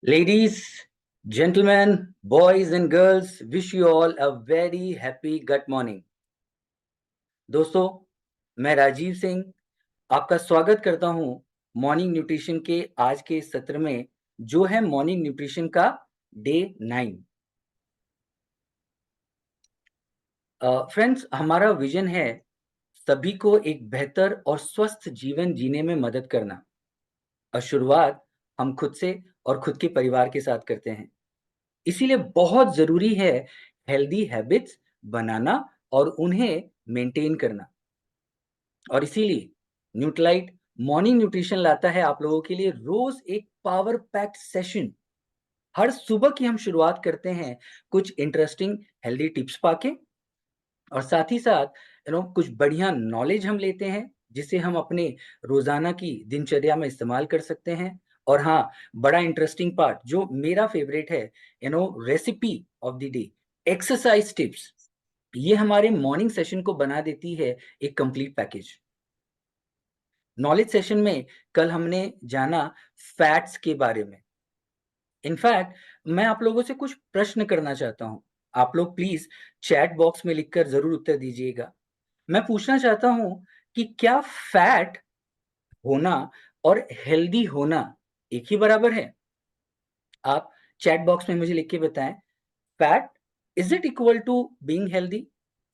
Ladies, gentlemen, boys and girls, wish you all a very happy good morning. दोस्तों, मैं राजीव सिंह आपका स्वागत करता हूं मॉर्निंग न्यूट्रिशन के आज के सत्र में, जो है मॉर्निंग न्यूट्रिशन का डे 9। फ्रेंड्स, हमारा विजन है सभी को एक बेहतर और स्वस्थ जीवन जीने में मदद करना। और शुरुआत हम खुद से और खुद के परिवार के साथ करते हैं। इसीलिए बहुत ज़रूरी है हेल्दी हैबिट्स बनाना और उन्हें मेंटेन करना। और इसीलिए न्यूट्रालाइट मॉर्निंग न्यूट्रिशन लाता है आप लोगों के लिए रोज़ एक पावर पैक्ड सेशन। हर सुबह की हम शुरुआत करते हैं कुछ इंटरेस्टिंग हेल्दी टिप्स पाके, और साथ ही साथ कुछ बढ़िया नॉलेज हम लेते हैं, जिसे हम अपने रोज़ाना की दिनचर्या में इस्तेमाल कर सकते हैं। और हाँ, बड़ा इंटरेस्टिंग पार्ट जो मेरा फ़ेवरेट है, recipe of the day, exercise tips. ये हमारे मॉर्निंग सेशन को बना देती है एक कंप्लीट पैकेज। नॉलेज सेशन में कल हमने जाना फैट्स के बारे में। इनफैक्ट मैं आप लोगों से कुछ प्रश्न करना चाहता हूँ। आप लोग प्लीज़ चैट बॉक्स में लिखकर ज़रूर उत्तर दीजिएगा। मैं पूछना चाहता हूँ कि क्या फैट होना और हेल्दी होना एक ही बराबर है? आप चैट बॉक्स में मुझे लिख के बताएँ, fat is it equal to being healthy?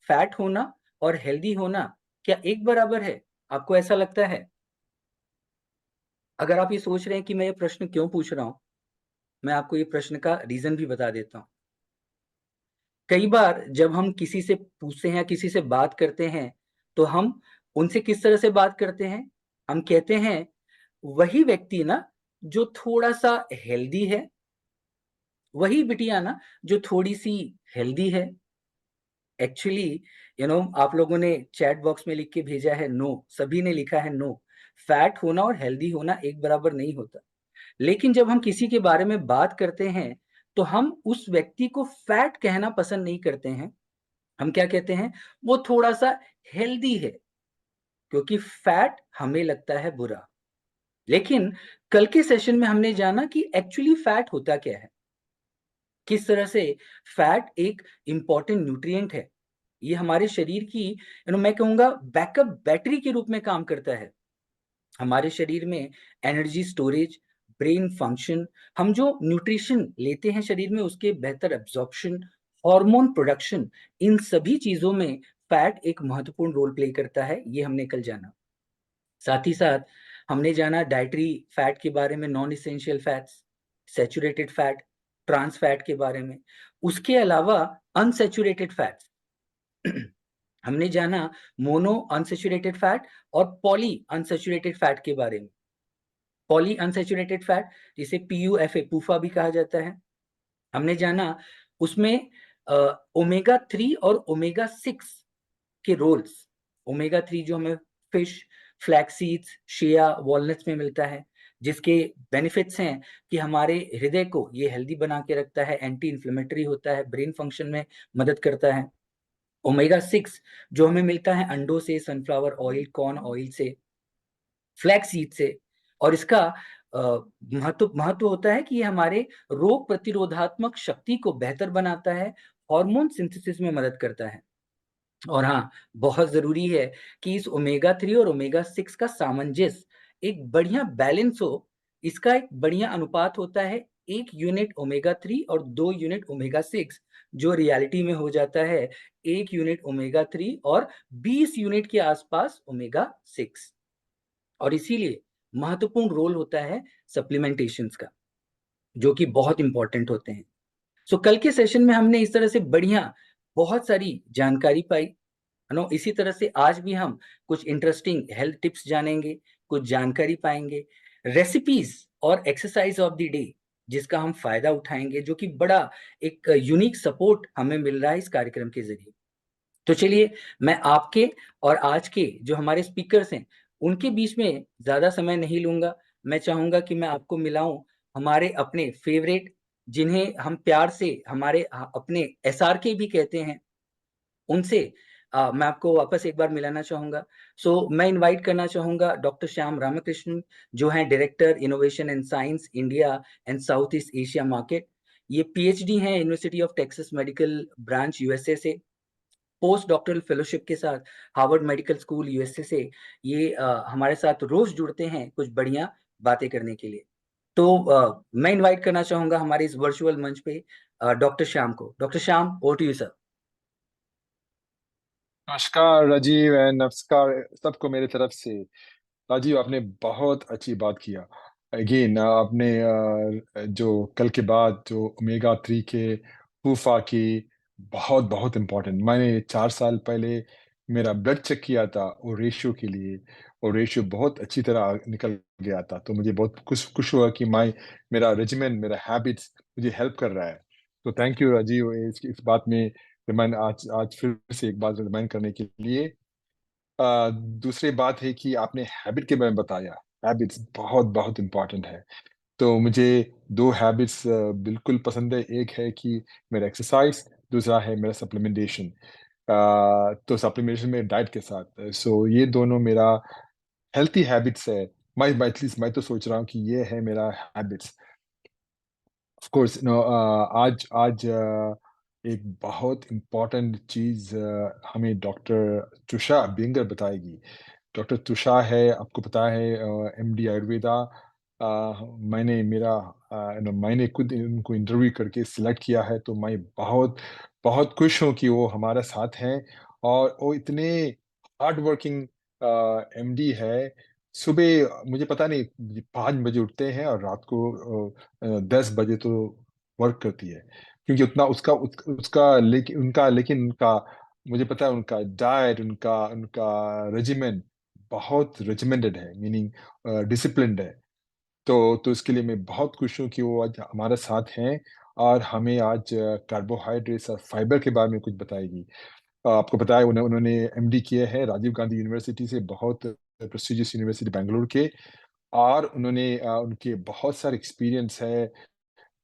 Fat होना और हेल्दी होना क्या एक बराबर है? आपको ऐसा लगता है? अगर आप ये सोच रहे हैं कि मैं ये प्रश्न क्यों पूछ रहा हूँ, मैं आपको ये प्रश्न का रीज़न भी बता देता हूँ। कई बार जब हम किसी से पूछते हैं या किसी से बात करते हैं, तो हम उनसे किस तरह से बात करते हैं? हम कहते हैं, "वही व्यक्ति ना जो थोड़ा-सा हेल्दी है, वही बिटिया ना जो थोड़ी-सी हेल्दी है।" एक्चुअली आप लोगों ने चैट बॉक्स में लिख के भेजा है नो, सभी ने लिखा है नो। फैट होना और हेल्दी होना एक बराबर नहीं होता। लेकिन जब हम किसी के बारे में बात करते हैं, तो हम उस व्यक्ति को फैट कहना पसंद नहीं करते हैं। हम क्या कहते हैं? वो थोड़ा-सा हेल्दी है, क्योंकि फैट हमें लगता है बुरा। लेकिन कल के सेशन में हमने जाना कि एक्चुअली फैट होता क्या है? किस तरह से फैट एक इम्पोर्टेंट न्यूट्रिएंट है। ये हमारे शरीर की मैं कहूँगा बैकअप बैटरी के रूप में काम करता है। हमारे शरीर में एनर्जी स्टोरेज, ब्रेन फंक्शन, हम जो न्यूट्रिशन लेते हैं शरीर में उसके बेहतर एब्ज़ॉर्प्शन, हार्मोन प्रोडक्शन, इन सभी चीज़ों में फैट एक महत्वपूर्ण रोल प्ले करता है, ये हमने कल जाना। साथ ही साथ हमने जाना डाइटरी फैट के बारे में, non essential fats, saturated fat, trans fat के बारे में। उसके अलावा अनसैचुरेटेड फैट्स हमने जाना मोनो अनसैचुरेटेड फैट और पॉली अनसैचुरेटेड फैट के बारे में। पॉली अनसैचुरेटेड फैट जिसे पीयूएफए पूफा भी कहा जाता है। हमने जाना उसमें अ, ओमेगा 3 और ओमेगा 6 के रोल्स। ओमेगा 3 जो हमें फिश, फ्लैक्स सीड्स, शिया, वॉलनट्स में मिलता है, जिसके बेनिफिट्स हैं कि हमारे हृदय को ये हेल्दी बना के रखता है, एंटी इन्फ्लेमेटरी होता है, ब्रेन फंक्शन में मदद करता है। ओमेगा 6 जो हमें मिलता है अंडों से, सनफ्लावर ऑयल, कॉर्न ऑयल से, फ्लैक्स सीड से, और इसका अ, महत्व होता है कि ये हमारे रोग प्रतिरोधात्मक शक्ति को बेहतर बनाता है, हार्मोन सिंथेसिस में मदद करता है। और हाँ, बहुत ज़रूरी है कि इस ओमेगा 3 और ओमेगा 6 का सामंजस्य, एक बढ़िया बैलेंस हो। इसका एक बढ़िया अनुपात होता है 1 यूनिट ओमेगा 3 और 2 यूनिट ओमेगा 6, जो रियलिटी में हो जाता है 1 यूनिट ओमेगा 3 और 20 यूनिट के आसपास ओमेगा 6। और इसीलिए महत्वपूर्ण रोल होता है सप्लीमेंटेशंस का, जो कि बहुत इम्पोर्टेंट होते हैं। सो कल के सेशन में हमने इस तरह से बढ़िया बहुत सारी जानकारी पाई, इसी तरह से आज भी हम कुछ इंटरेस्टिंग हेल्थ टिप्स जानेंगे, कुछ जानकारी पाएँगे, रेसिपीज़ और एक्सरसाइज़ ऑफ द डे जिसका हम फ़ायदा उठाएँगे, जो कि बड़ा एक यूनिक सपोर्ट हमें मिल रहा है इस कार्यक्रम के ज़रिए। तो चलिए, मैं आपके और आज के जो हमारे स्पीकर्स हैं, उनके बीच में ज़्यादा समय नहीं लूँगा। मैं चाहूँगा कि मैं आपको मिलाऊँ हमारे अपने फ़ेवरेट, जिन्हें हम प्यार से हमारे अपने एसआरके भी कहते हैं, उनसे। मैं आपको वापस एक बार मिलाना चाहूँगा। मैं इनवाइट करना चाहूँगा डॉक्टर श्याम रामकृष्णन, जो हैं director innovation and science India and south east Asia market. ये पीएचडी हैं university of Texas medical branch USA से। पोस्ट डॉक्टरल फेलोशिप के साथ हार्वर्ड मेडिकल स्कूल यूएसए से ये हमारे साथ रोज़ जुड़ते हैं कुछ बढ़िया बातें करने के लिए। मैं इनवाइट करना चाहूँगा हमारे इस वर्चुअल मंच पे डॉक्टर श्याम को। Doctor Shyam, over to you sir. नमस्कार राजीव एंड नमस्कार सबको मेरे तरफ से। राजीव, आपने बहुत अच्छी बात किया। अगेन आपने जो कल के बाद जो ओमेगा 3 के फूफा की बहुत बहुत इम्पोर्टेंट, मैंने 4 साल पहले मेरा ब्लड चेक किया था वो रेशियो के लिए। और रेशियो बहुत अच्छी तरह निकल गया था, तो मुझे बहुत खुश खुश हुआ कि मेरा रेजिमेंट, मेरा हैबिट्स मुझे हेल्प कर रहा है। तो थैंक यू राजीव, इस बात में रिमाइंड, आज आज फिर से एक बात रिमाइंड करने के लिए। दूसरी बात है कि आपने हैबिट के बारे में बताया। हैबिट्स बहुत बहुत इम्पोर्टेंट है। तो मुझे दो हैबिट्स बिल्कुल पसंद है। एक है कि मेरा एक्सरसाइज, दूसरा है मेरा सप्लीमेंटेशन। तो सप्लीमेंटेशन में डाइट के साथ, सो ये दोनों मेरा हेल्थी हैबिट्स है। मैं एटलीस्ट मैं तो सोच रहा हूँ कि ये है मेरा हैबिट्स। ऑफ कोर्स आज आज एक बहुत इम्पोर्टेंट चीज हमें डॉक्टर तुषा बेंगर बताएगी। डॉक्टर तुषा है, आपको पता है, एमडी आयुर्वेदा। मैंने खुद उनको इंटरव्यू करके सिलेक्ट किया है, तो मैं बहुत बहुत खुश हूँ कि वो हमारे साथ हैं। और वो इतने हार्ड वर्किंग एमडी है। सुबह मुझे पता नहीं 5 बजे उठते हैं और रात को 10 बजे तो वर्क करती है। क्योंकि उतना उसका मुझे पता है उनका डाइट, उनका उनका रेजिमेंट बहुत रेजिमेंटेड है, मीनिंग डिसिप्लिन्ड है। तो इसके लिए मैं बहुत खुश हूँ कि वो आज हमारे साथ हैं और हमें आज कार्बोहाइड्रेट्स और फाइबर के बारे में कुछ बताएगी। आपको पता है उन्होंने एमडी किए हैं राजीव गांधी यूनिवर्सिटी से, बहुत प्रेस्टिजियस यूनिवर्सिटी बेंगलुरु के। और उनके बहुत सारे एक्सपीरियंस है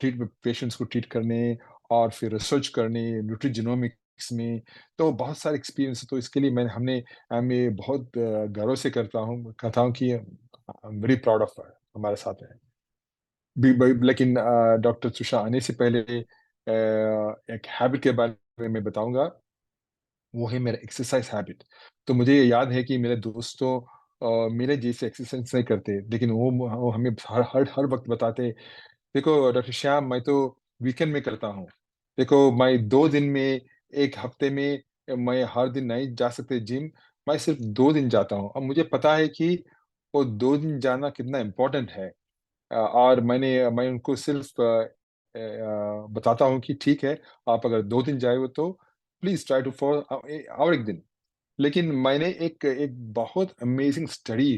ट्रीट पेशेंट्स को ट्रीट करने और फिर रिसर्च करने न्यूट्रिजिनोमिक्स में। तो बहुत सारे एक्सपीरियंस है, तो इसके लिए मैं बहुत गर्व से कहता हूँ कि वेरी प्राउड ऑफ हमारे साथ है। लेकिन डॉक्टर तुषा आने से पहले एक हैबिट के बारे में मैं बताऊंगा। वो है मेरा एक्सरसाइज हैबिट। तो मुझे याद है कि मेरे दोस्तों मेरे जैसे एक्सरसाइज नहीं करते, लेकिन वो हमें हर हर हर वक्त बताते, देखो डॉक्टर श्याम, मैं तो वीकेंड में करता हूँ। देखो मैं 2 दिन में, एक हफ्ते में मैं हर दिन नहीं जा सकते जिम। मैं सिर्फ 2 दिन जाता हूँ। अब मुझे पता है कि वो 2 दिन जाना कितना इम्पोर्टेंट है। और मैं उनको सिर्फ बताता हूँ कि ठीक है, आप अगर 2 दिन जाए हो तो प्लीज ट्राई टू फॉर और एक दिन। लेकिन मैंने एक एक बहुत अमेजिंग स्टडी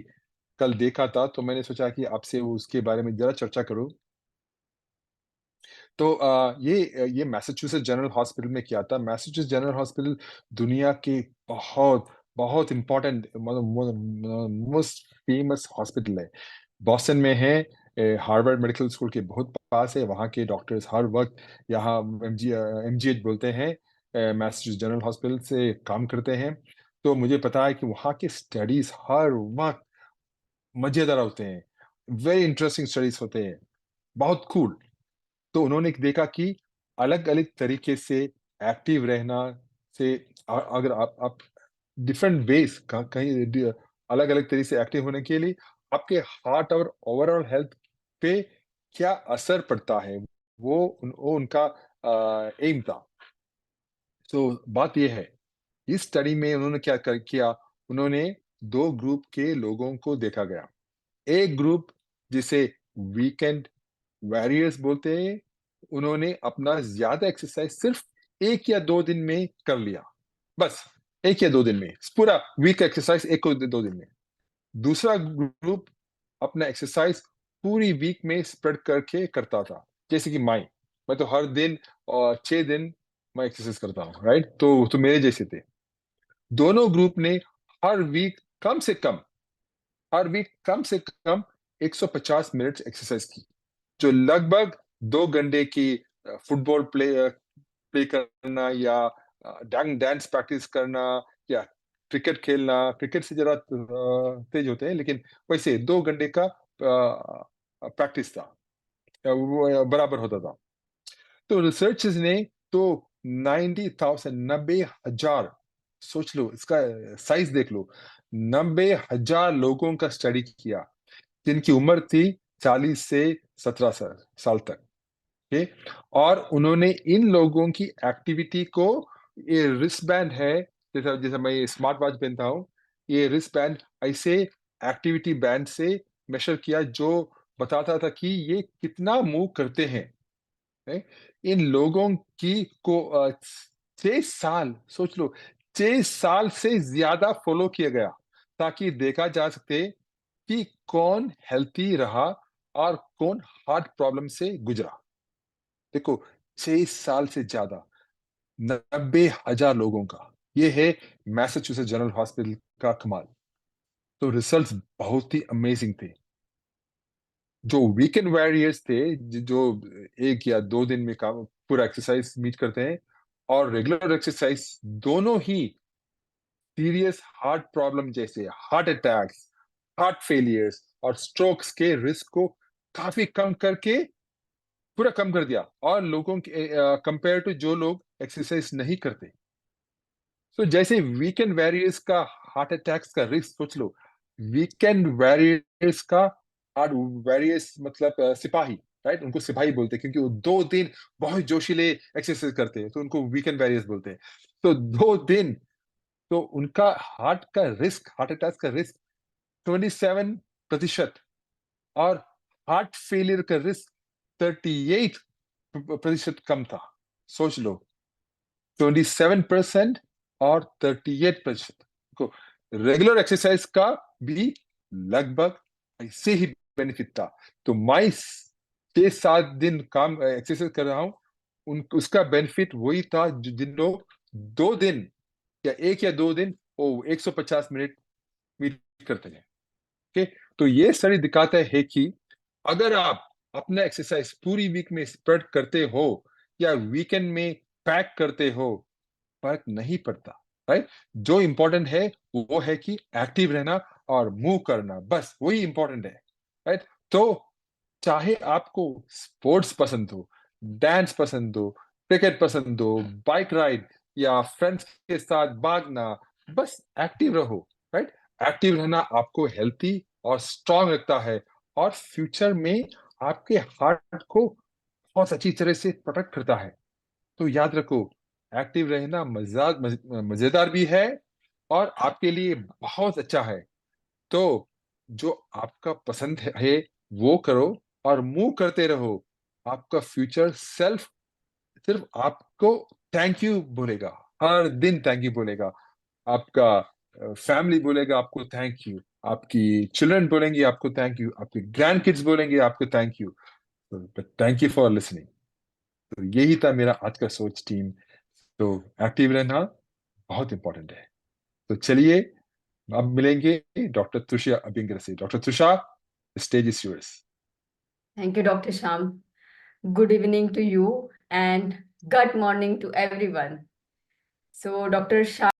कल देखा था, तो मैंने सोचा कि आपसे उसके बारे में जरा चर्चा करूं। तो ये मैसाचुसेट्स जनरल हॉस्पिटल में किया था। मैसाचुसेट्स जनरल हॉस्पिटल दुनिया के बहुत बहुत इम्पोर्टेंट, मतलब मोस्ट फेमस हॉस्पिटल है। बॉस्टन में है, हार्वर्ड मेडिकल स्कूल के बहुत पास है। वहाँ के डॉक्टर्स हर वक्त यहाँ एमजीएच बोलते हैं, मैसाचुसेट्स जनरल हॉस्पिटल से काम करते हैं। तो मुझे पता है कि वहाँ के स्टडीज हर वक्त मजेदार होते हैं, वेरी इंटरेस्टिंग स्टडीज होते हैं, बहुत कूल। तो उन्होंने देखा कि अलग-अलग तरीके से एक्टिव रहना से, अगर आप डिफरेंट वेज कहीं अलग-अलग तरीके से एक्टिव होने के लिए आपके हार्ट और ओवरऑल हेल्थ पे क्या असर पड़ता है, वो उनका एम था। तो बात ये है, इस स्टडी में उन्होंने किया, उन्होंने 2 ग्रुप के लोगों को देखा गया। एक ग्रुप जिसे वीकेंड वॉरियर्स बोलते हैं, उन्होंने अपना ज्यादा एक्सरसाइज सिर्फ 1 या 2 दिन में कर लिया, बस 1 या 2 दिन में पूरा वीक एक्सरसाइज 1 या 2 दिन में। दूसरा ग्रुप अपना एक्सरसाइज पूरी वीक में स्प्रेड करके करता था, जैसे कि मैं तो हर दिन और 6 दिन मैं एक्सरसाइज करता हूँ, राइट? तो मेरे जैसे थे। दोनों ग्रुप ने हर वीक कम से कम हर वीक कम से कम 150 मिनट एक्सरसाइज की, जो लगभग 2 घंटे की फुटबॉल प्ले प्ले करना या डांस प्रैक्टिस करना क्या क्रिकेट खेलना, क्रिकेट से जरा तेज होते हैं, लेकिन वैसे 2 घंटे का प्रैक्टिस था, वो बराबर होता था। तो रिसर्चर्स ने तो 90,000 90,000, सोच लो इसका साइज देख लो, 90,000 लोगों का स्टडी किया जिनकी उम्र थी 40 से 17 साल तक। ओके, और उन्होंने इन लोगों की एक्टिविटी को, ये रिस्ट बैंड है, जैसा जैसा मैं ये स्मार्ट वॉच पहनता हूँ, ये रिस्ट बैंड ऐसे एक्टिविटी बैंड से मेजर किया जो बताता था कि ये कितना मूव करते हैं। है? इन लोगों की को 6 साल, सोच लो, 6 साल से ज्यादा फॉलो किया गया ताकि देखा जा सके कि कौन हेल्थी रहा और कौन हार्ट प्रॉब्लम से गुजरा। देखो, 6 साल से ज्यादा, 90,000 लोगों का, ये है मैसाचुसेट्स जनरल हॉस्पिटल का कमाल। तो रिजल्ट्स बहुत ही अमेजिंग थे। जो वीकेंड वॉरियर्स थे, जो 1 या 2 दिन में काम पूरा एक्सरसाइज मीट करते हैं, और रेगुलर एक्सरसाइज, दोनों ही सीरियस हार्ट प्रॉब्लम जैसे हार्ट अटैक्स, हार्ट फेलियर्स और स्ट्रोक्स के रिस्क को काफी कम करके पूरा कम कर दिया, और लोगों के कंपेयर टू जो लोग एक्सरसाइज नहीं करते। तो जैसे वीकेंड वॉरियर्स का हार्ट अटैक्स का रिस्क सोच लो, वीकेंड वॉरियर्स का हार्ट वॉरियर्स मतलब सिपाही, राइट, उनको सिपाही बोलते हैं क्योंकि वो 2 दिन बहुत जोशीले एक्सरसाइज करते हैं, तो उनको वीकेंड वॉरियर्स बोलते हैं। तो 2 दिन, तो उनका हार्ट अटैक का रिस्क 27%, और हार्ट फेलियर का रिस्क 38% कम था। सोच लो, 27% और 38% को रेगुलर एक्सरसाइज का भी लगभग ऐसे ही बेनिफिट था। तो मैं 6-7 दिन काम एक्सरसाइज कर रहा हूँ, उसका बेनिफिट वही था जिन लोग 2 दिन या 1 या 2 दिन वो 150 मिनट मीट करते हैं। ओके, तो ये स्टडी दिखाता है कि अगर आप अपना एक्सरसाइज पूरी वीक में स्प्रेड करते हो या वीकेंड में पैक करते हो, फर्क नहीं पड़ता। राइट, जो इंपॉर्टेंट है वो है कि एक्टिव रहना और मूव करना, बस वही इंपॉर्टेंट है। राइट, तो चाहे आपको स्पोर्ट्स पसंद हो, डांस पसंद हो, क्रिकेट पसंद हो, बाइक राइड या फ्रेंड्स के साथ भागना, बस एक्टिव रहो। राइट, एक्टिव रहना आपको हेल्थी और स्ट्रांग रखता है, और फ्यूचर में आपके हार्ट को बहुत अच्छी तरह से प्रोटेक्ट करता है। तो याद रखो, एक्टिव रहना मजेदार भी है और आपके लिए बहुत अच्छा है। तो जो आपका पसंद है वो करो और मूव करते रहो। आपका फ्यूचर सिर्फ आपको थैंक यू बोलेगा, हर दिन थैंक यू बोलेगा। आपका फैमिली बोलेगा आपको थैंक यू, आपकी चिल्ड्रन बोलेंगे आपको थैंक यू, आपके ग्रैंड किड्स बोलेंगे आपको thank you. Thank you for listening. तो यही था मेरा आज का सोच टीम। तो एक्टिव रहना बहुत इंपॉर्टेंट है। तो चलिए, अब मिलेंगे डॉक्टर तुषा अबिंगर से। Doctor tussah, stage is yours. Thank you, Dr. Sham. Good evening to you and good morning to everyone. So, Dr. Sham